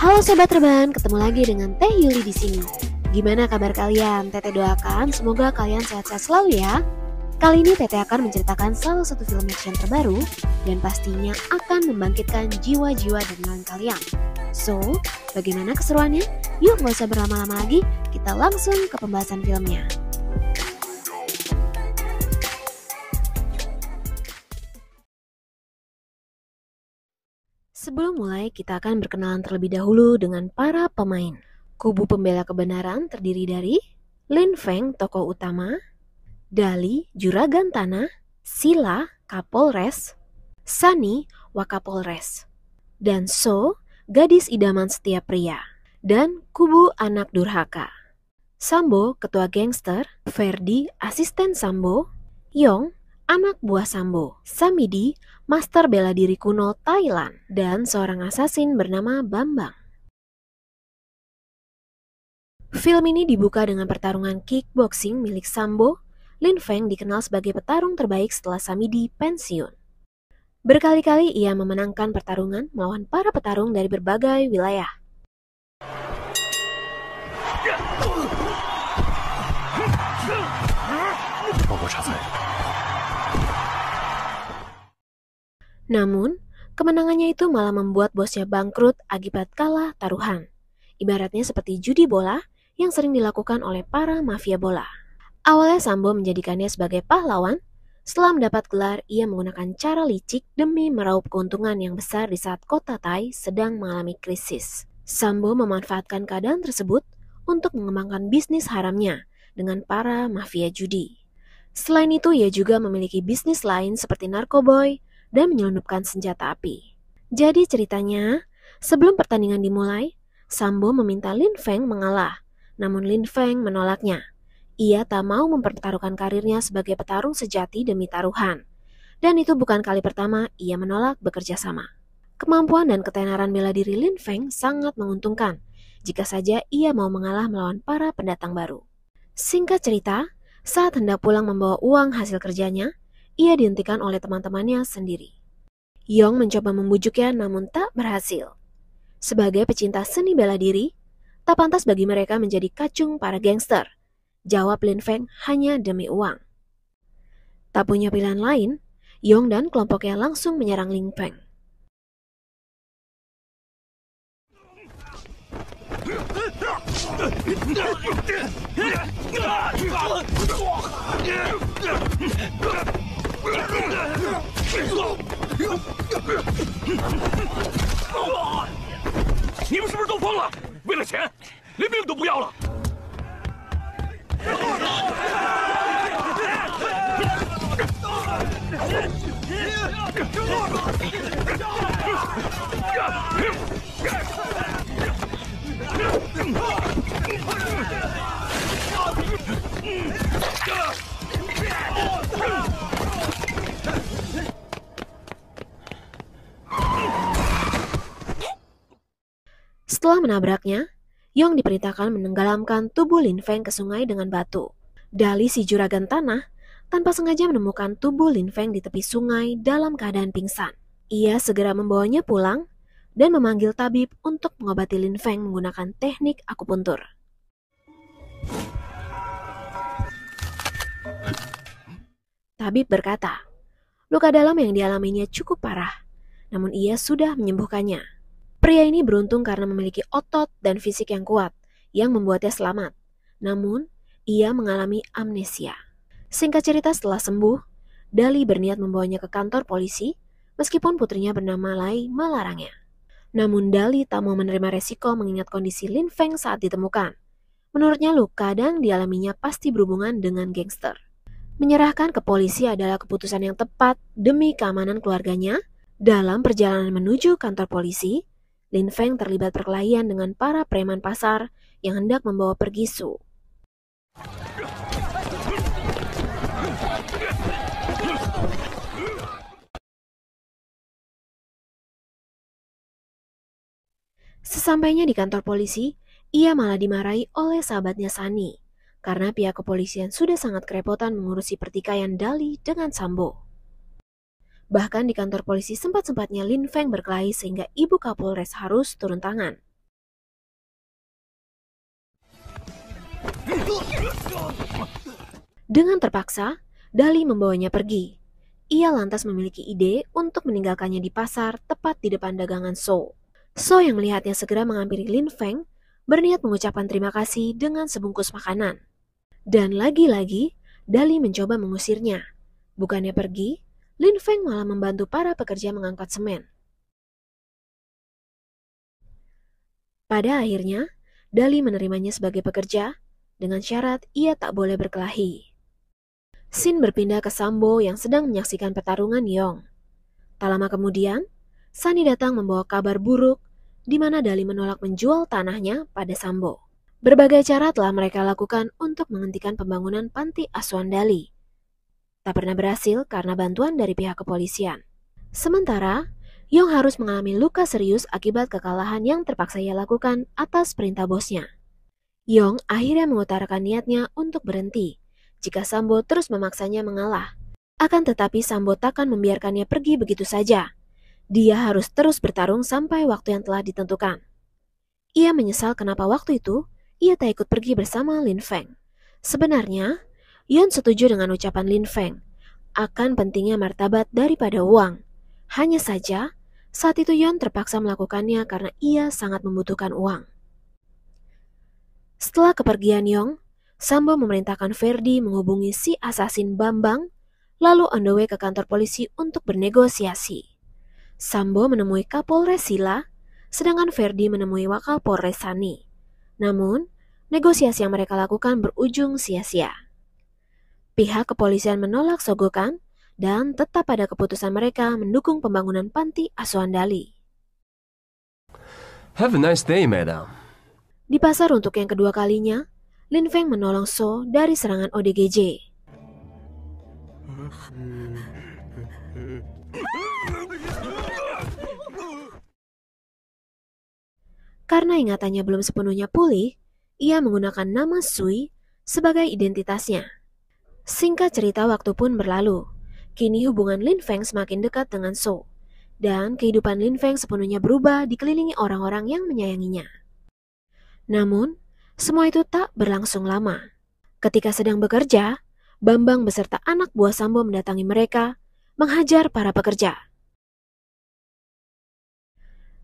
Halo Sobat Rebahan, ketemu lagi dengan Teh Yuli di sini. Gimana kabar kalian? Teteh doakan semoga kalian sehat-sehat selalu ya. Kali ini Teteh akan menceritakan salah satu film action terbaru dan pastinya akan membangkitkan jiwa-jiwa adrenalin kalian. So, bagaimana keseruannya? Yuk gak usah berlama-lama lagi, kita langsung ke pembahasan filmnya. Sebelum mulai, kita akan berkenalan terlebih dahulu dengan para pemain. Kubu pembela kebenaran terdiri dari Lin Feng, tokoh utama, Dali, juragan tanah, Sila, Kapolres, Sunny, Wakapolres, dan So, gadis idaman setiap pria, dan kubu anak durhaka. Sambo, ketua gangster, Ferdi, asisten Sambo, Yong, anak buah Sambo, Samidi, master bela diri kuno Thailand, dan seorang asasin bernama Bambang. Film ini dibuka dengan pertarungan kickboxing milik Sambo. Lin Feng dikenal sebagai petarung terbaik setelah Samidi pensiun. Berkali-kali ia memenangkan pertarungan melawan para petarung dari berbagai wilayah. Namun, kemenangannya itu malah membuat bosnya bangkrut akibat kalah taruhan. Ibaratnya seperti judi bola yang sering dilakukan oleh para mafia bola. Awalnya Sambo menjadikannya sebagai pahlawan. Setelah mendapat gelar, ia menggunakan cara licik demi meraup keuntungan yang besar di saat kota Thai sedang mengalami krisis. Sambo memanfaatkan keadaan tersebut untuk mengembangkan bisnis haramnya dengan para mafia judi. Selain itu, ia juga memiliki bisnis lain seperti narkoboy dan menyelundupkan senjata api. Jadi ceritanya, sebelum pertandingan dimulai, Sambo meminta Lin Feng mengalah, namun Lin Feng menolaknya. Ia tak mau mempertaruhkan karirnya sebagai petarung sejati demi taruhan. Dan itu bukan kali pertama ia menolak bekerja sama. Kemampuan dan ketenaran bela diri Lin Feng sangat menguntungkan, jika saja ia mau mengalah melawan para pendatang baru. Singkat cerita, saat hendak pulang membawa uang hasil kerjanya, ia dihentikan oleh teman-temannya sendiri. Yong mencoba membujuknya namun tak berhasil. Sebagai pecinta seni bela diri, tak pantas bagi mereka menjadi kacung para gangster. Jawab Lin Feng hanya demi uang. Tak punya pilihan lain, Yong dan kelompoknya langsung menyerang Lin Feng. Setelah menabraknya, Yong diperintahkan menenggelamkan tubuh Lin Feng ke sungai dengan batu. Dali si juragan tanah tanpa sengaja menemukan tubuh Lin Feng di tepi sungai dalam keadaan pingsan. Ia segera membawanya pulang dan memanggil tabib untuk mengobati Lin Feng menggunakan teknik akupuntur. Tabib berkata, luka dalam yang dialaminya cukup parah, namun ia sudah menyembuhkannya. Pria ini beruntung karena memiliki otot dan fisik yang kuat, yang membuatnya selamat. Namun, ia mengalami amnesia. Singkat cerita, setelah sembuh, Dali berniat membawanya ke kantor polisi, meskipun putrinya bernama Lai melarangnya. Namun Dali tak mau menerima resiko mengingat kondisi Lin Feng saat ditemukan. Menurutnya luka yang dialaminya pasti berhubungan dengan gangster. Menyerahkan ke polisi adalah keputusan yang tepat demi keamanan keluarganya. Dalam perjalanan menuju kantor polisi, Lin Feng terlibat perkelahian dengan para preman pasar yang hendak membawa pergi Su. Sesampainya di kantor polisi, ia malah dimarahi oleh sahabatnya Sunny karena pihak kepolisian sudah sangat kerepotan mengurusi pertikaian Dali dengan Sambo. Bahkan di kantor polisi sempat-sempatnya Lin Feng berkelahi sehingga ibu Kapolres harus turun tangan. Dengan terpaksa, Dali membawanya pergi. Ia lantas memiliki ide untuk meninggalkannya di pasar tepat di depan dagangan So. So yang melihatnya segera menghampiri Lin Feng, berniat mengucapkan terima kasih dengan sebungkus makanan. Dan lagi-lagi, Dali mencoba mengusirnya. Bukannya pergi, Lin Feng malah membantu para pekerja mengangkat semen. Pada akhirnya, Dali menerimanya sebagai pekerja dengan syarat ia tak boleh berkelahi. Scene berpindah ke Sambo yang sedang menyaksikan pertarungan Yong. Tak lama kemudian, Sunny datang membawa kabar buruk di mana Dali menolak menjual tanahnya pada Sambo. Berbagai cara telah mereka lakukan untuk menghentikan pembangunan panti asuhan Dali. Tak pernah berhasil karena bantuan dari pihak kepolisian. Sementara, Yong harus mengalami luka serius akibat kekalahan yang terpaksa ia lakukan atas perintah bosnya. Yong akhirnya mengutarakan niatnya untuk berhenti jika Sambo terus memaksanya mengalah. Akan tetapi Sambo takkan membiarkannya pergi begitu saja. Dia harus terus bertarung sampai waktu yang telah ditentukan. Ia menyesal kenapa waktu itu ia tak ikut pergi bersama Lin Feng. Sebenarnya, Yon setuju dengan ucapan Lin Feng akan pentingnya martabat daripada uang. Hanya saja, saat itu Yon terpaksa melakukannya karena ia sangat membutuhkan uang. Setelah kepergian Yong, Sambo memerintahkan Ferdi menghubungi si asasin Bambang, lalu on the way ke kantor polisi untuk bernegosiasi. Sambo menemui Kapolres Sila, sedangkan Ferdi menemui Wakapolres Sunny. Namun, negosiasi yang mereka lakukan berujung sia-sia. Pihak kepolisian menolak sogokan dan tetap pada keputusan mereka mendukung pembangunan panti asuhan Dali. Have a nice day, madam. Di pasar untuk yang kedua kalinya, Lin Feng menolong So dari serangan ODGJ. Karena ingatannya belum sepenuhnya pulih, ia menggunakan nama Sui sebagai identitasnya. Singkat cerita, waktu pun berlalu. Kini hubungan Lin Feng semakin dekat dengan So, dan kehidupan Lin Feng sepenuhnya berubah dikelilingi orang-orang yang menyayanginya. Namun, semua itu tak berlangsung lama. Ketika sedang bekerja, Bambang beserta anak buah Sambo mendatangi mereka, menghajar para pekerja.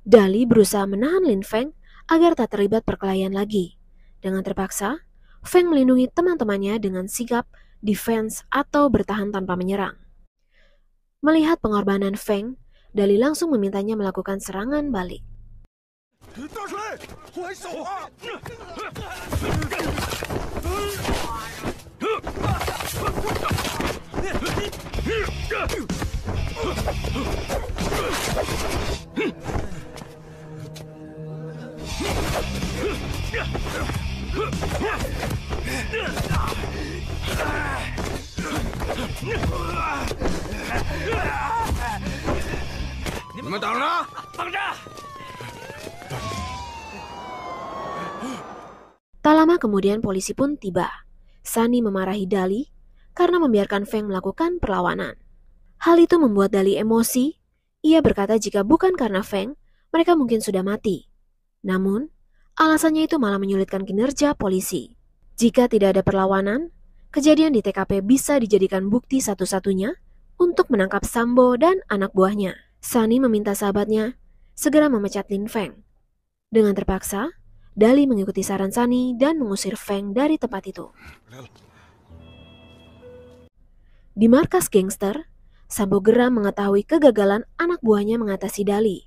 Dali berusaha menahan Lin Feng agar tak terlibat perkelahian lagi. Dengan terpaksa, Feng melindungi teman-temannya dengan sikap defense atau bertahan tanpa menyerang. Melihat pengorbanan Feng, Dali langsung memintanya melakukan serangan balik. Tak lama kemudian polisi pun tiba. Sunny memarahi Dali karena membiarkan Feng melakukan perlawanan. Hal itu membuat Dali emosi. Ia berkata jika bukan karena Feng, mereka mungkin sudah mati. Namun, alasannya itu malah menyulitkan kinerja polisi. Jika tidak ada perlawanan, kejadian di TKP bisa dijadikan bukti satu-satunya untuk menangkap Sambo dan anak buahnya. Sunny meminta sahabatnya segera memecat Lin Feng. Dengan terpaksa, Dali mengikuti saran Sunny dan mengusir Feng dari tempat itu. Di markas gangster, Sambo geram mengetahui kegagalan anak buahnya mengatasi Dali.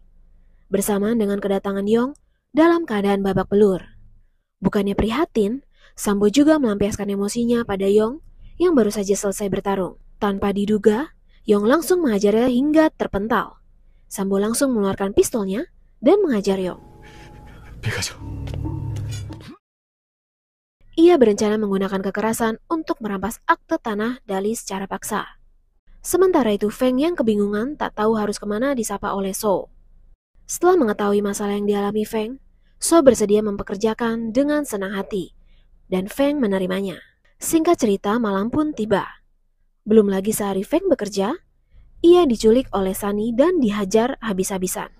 Bersamaan dengan kedatangan Yong dalam keadaan babak belur. Bukannya prihatin, Sambo juga melampiaskan emosinya pada Yong yang baru saja selesai bertarung. Tanpa diduga, Yong langsung menghajarnya hingga terpental. Sambo langsung mengeluarkan pistolnya dan menghajar Yong. Ia berencana menggunakan kekerasan untuk merampas akte tanah Dali secara paksa. Sementara itu Feng yang kebingungan tak tahu harus kemana disapa oleh So. Setelah mengetahui masalah yang dialami Feng, So bersedia mempekerjakan dengan senang hati, dan Feng menerimanya. Singkat cerita, malam pun tiba. Belum lagi sehari Feng bekerja, ia diculik oleh Sunny dan dihajar habis-habisan.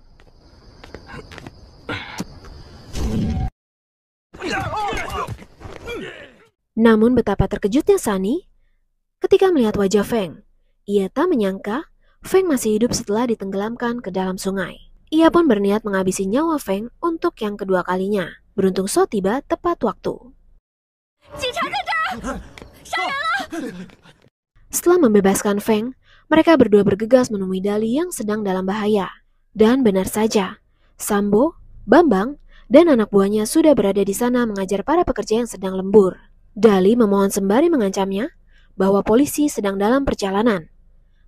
Namun betapa terkejutnya Sunny ketika melihat wajah Feng. Ia tak menyangka Feng masih hidup setelah ditenggelamkan ke dalam sungai. Ia pun berniat menghabisi nyawa Feng untuk yang kedua kalinya. Beruntung So tiba tepat waktu. Setelah membebaskan Feng, mereka berdua bergegas menemui Dali yang sedang dalam bahaya. Dan benar saja, Sambo, Bambang, dan anak buahnya sudah berada di sana mengajar para pekerja yang sedang lembur. Dali memohon sembari mengancamnya bahwa polisi sedang dalam perjalanan.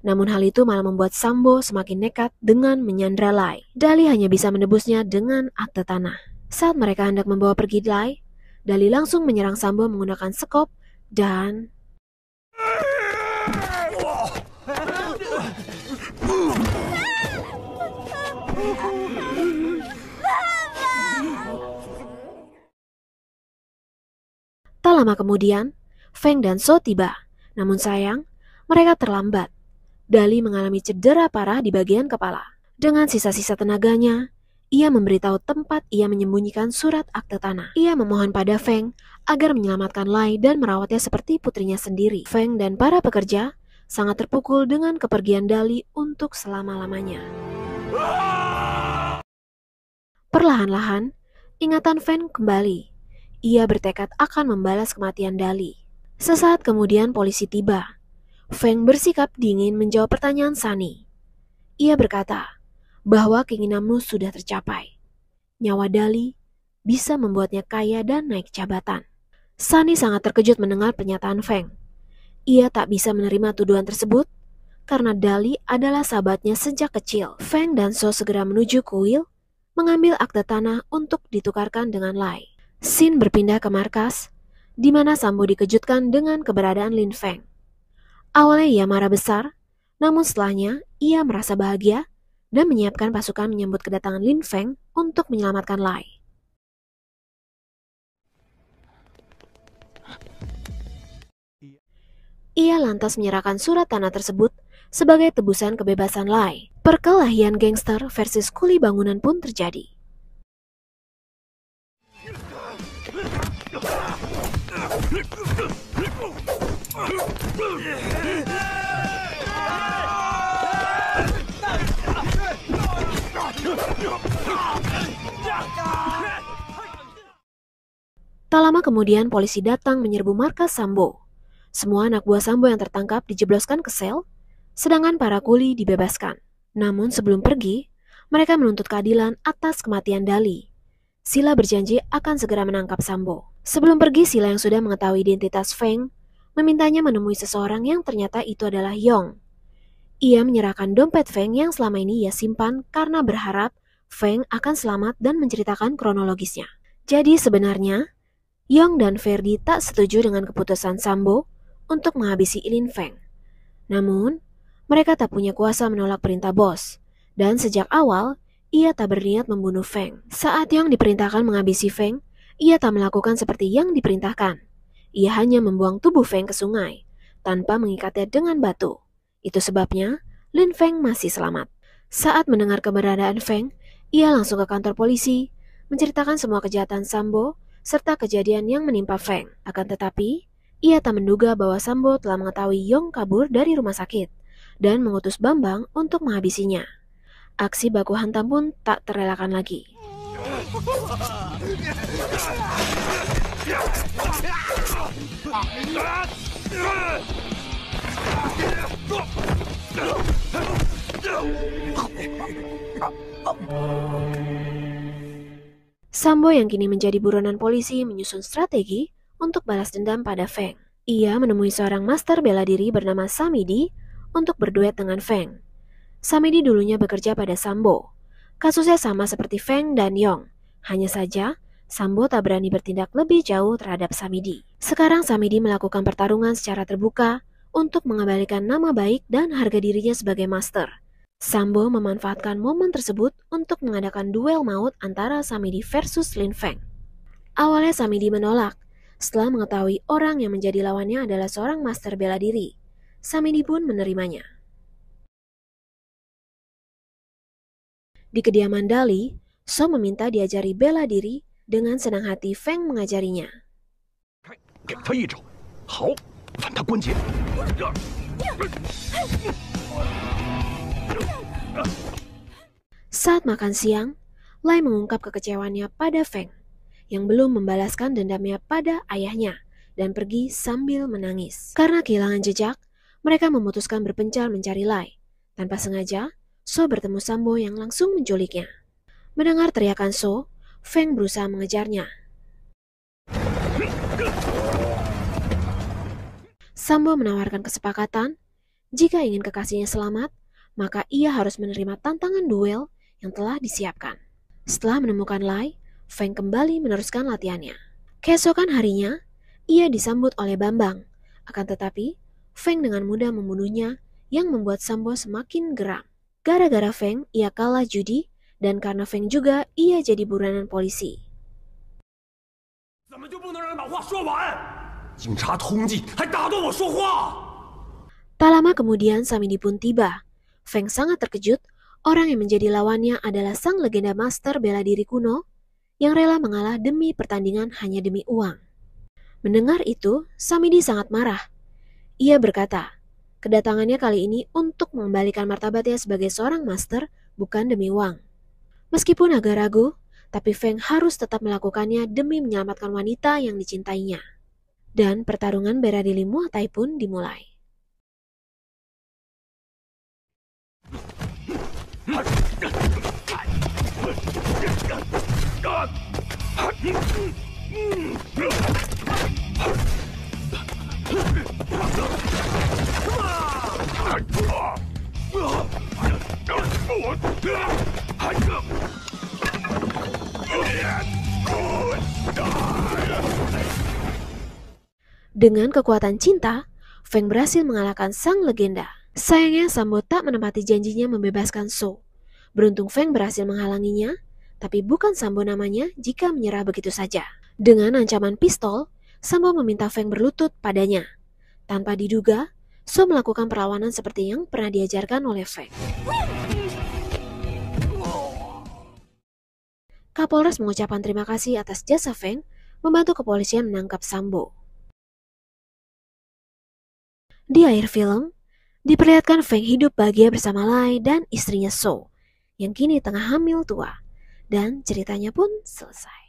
Namun hal itu malah membuat Sambo semakin nekat dengan menyandra Lai. Dali hanya bisa menebusnya dengan akte tanah. Saat mereka hendak membawa pergi Lai, Dali langsung menyerang Sambo menggunakan sekop dan... Tak lama kemudian, Feng dan So tiba. Namun sayang, mereka terlambat. Dali mengalami cedera parah di bagian kepala. Dengan sisa-sisa tenaganya, ia memberitahu tempat ia menyembunyikan surat akte tanah. Ia memohon pada Feng agar menyelamatkan Lai dan merawatnya seperti putrinya sendiri. Feng dan para pekerja sangat terpukul dengan kepergian Dali untuk selama-lamanya. Perlahan-lahan, ingatan Feng kembali. Ia bertekad akan membalas kematian Dali. Sesaat kemudian polisi tiba. Feng bersikap dingin menjawab pertanyaan Sunny. Ia berkata bahwa keinginanmu sudah tercapai. Nyawa Dali bisa membuatnya kaya dan naik jabatan. Sunny sangat terkejut mendengar pernyataan Feng. Ia tak bisa menerima tuduhan tersebut karena Dali adalah sahabatnya sejak kecil. Feng dan So segera menuju kuil, mengambil akte tanah untuk ditukarkan dengan Lai. Scene berpindah ke markas, di mana Sambo dikejutkan dengan keberadaan Lin Feng. Awalnya ia marah besar, namun setelahnya ia merasa bahagia dan menyiapkan pasukan menyambut kedatangan Lin Feng untuk menyelamatkan Lai. Ia lantas menyerahkan surat tanah tersebut sebagai tebusan kebebasan Lai. Perkelahian gangster versus kuli bangunan pun terjadi. Tak lama kemudian polisi datang menyerbu markas Sambo. Semua anak buah Sambo yang tertangkap dijebloskan ke sel, sedangkan para kuli dibebaskan. Namun sebelum pergi, mereka menuntut keadilan atas kematian Dali. Sila berjanji akan segera menangkap Sambo. Sebelum pergi, Sila yang sudah mengetahui identitas Feng memintanya menemui seseorang yang ternyata itu adalah Yong. Ia menyerahkan dompet Feng yang selama ini ia simpan karena berharap Feng akan selamat dan menceritakan kronologisnya. Jadi sebenarnya, Yong dan Ferdi tak setuju dengan keputusan Sambo untuk menghabisi Lin Feng. Namun, mereka tak punya kuasa menolak perintah bos, dan sejak awal, ia tak berniat membunuh Feng. Saat Yong diperintahkan menghabisi Feng, ia tak melakukan seperti yang diperintahkan. Ia hanya membuang tubuh Feng ke sungai, tanpa mengikatnya dengan batu. Itu sebabnya, Lin Feng masih selamat. Saat mendengar keberadaan Feng, ia langsung ke kantor polisi, menceritakan semua kejahatan Sambo, serta kejadian yang menimpa Feng. Akan tetapi, ia tak menduga bahwa Sambo telah mengetahui Yong kabur dari rumah sakit, dan mengutus Bambang untuk menghabisinya. Aksi baku hantam pun tak terelakkan lagi. Sambo yang kini menjadi buronan polisi menyusun strategi untuk balas dendam pada Feng. Ia menemui seorang master bela diri bernama Samidi untuk berduet dengan Feng. Samidi dulunya bekerja pada Sambo. Kasusnya sama seperti Feng dan Yong. Hanya saja, Sambo tak berani bertindak lebih jauh terhadap Samidi. Sekarang Samidi melakukan pertarungan secara terbuka untuk mengembalikan nama baik dan harga dirinya sebagai master. Sambo memanfaatkan momen tersebut untuk mengadakan duel maut antara Samidi versus Lin Feng. Awalnya Samidi menolak, setelah mengetahui orang yang menjadi lawannya adalah seorang master bela diri. Samidi pun menerimanya. Di kediaman Dali, So meminta diajari bela diri. Dengan senang hati Feng mengajarinya. Saat makan siang, Lai mengungkap kekecewaannya pada Feng yang belum membalaskan dendamnya pada ayahnya dan pergi sambil menangis. Karena kehilangan jejak, mereka memutuskan berpencar mencari Lai. Tanpa sengaja, So bertemu Sambo yang langsung menculiknya. Mendengar teriakan So, Feng berusaha mengejarnya. Sambo menawarkan kesepakatan, jika ingin kekasihnya selamat, maka ia harus menerima tantangan duel yang telah disiapkan. Setelah menemukan Lai, Feng kembali meneruskan latihannya. Keesokan harinya, ia disambut oleh Bambang. Akan tetapi, Feng dengan mudah membunuhnya yang membuat Sambo semakin geram. Gara-gara Feng, ia kalah judi, dan karena Feng juga, ia jadi buronan polisi. Tak lama kemudian Samidi pun tiba. Feng sangat terkejut, orang yang menjadi lawannya adalah sang legenda master bela diri kuno yang rela mengalah demi pertandingan hanya demi uang. Mendengar itu, Samidi sangat marah. Ia berkata, kedatangannya kali ini untuk mengembalikan martabatnya sebagai seorang master, bukan demi uang. Meskipun agak ragu, tapi Feng harus tetap melakukannya demi menyelamatkan wanita yang dicintainya. Dan pertarungan bela diri Muay Thai pun dimulai. Dengan kekuatan cinta, Feng berhasil mengalahkan sang legenda. Sayangnya Sambo tak menepati janjinya membebaskan So. Beruntung Feng berhasil menghalanginya, tapi bukan Sambo namanya jika menyerah begitu saja. Dengan ancaman pistol, Sambo meminta Feng berlutut padanya. Tanpa diduga, So melakukan perlawanan seperti yang pernah diajarkan oleh Feng. Kapolres mengucapkan terima kasih atas jasa Feng membantu kepolisian menangkap Sambo. Di akhir film, diperlihatkan Feng hidup bahagia bersama Lai dan istrinya So, yang kini tengah hamil tua, dan ceritanya pun selesai.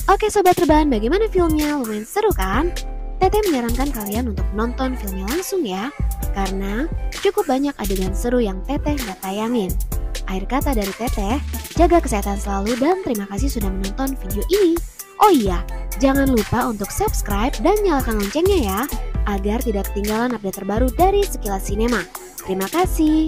Oke Sobat Rebahan, bagaimana filmnya? Lumayan seru kan? Teteh menyarankan kalian untuk nonton filmnya langsung ya, karena cukup banyak adegan seru yang Teteh nggak tayangin. Akhir kata dari Teteh, jaga kesehatan selalu dan terima kasih sudah menonton video ini. Oh iya, jangan lupa untuk subscribe dan nyalakan loncengnya ya, agar tidak ketinggalan update terbaru dari Sekilas Sinema. Terima kasih.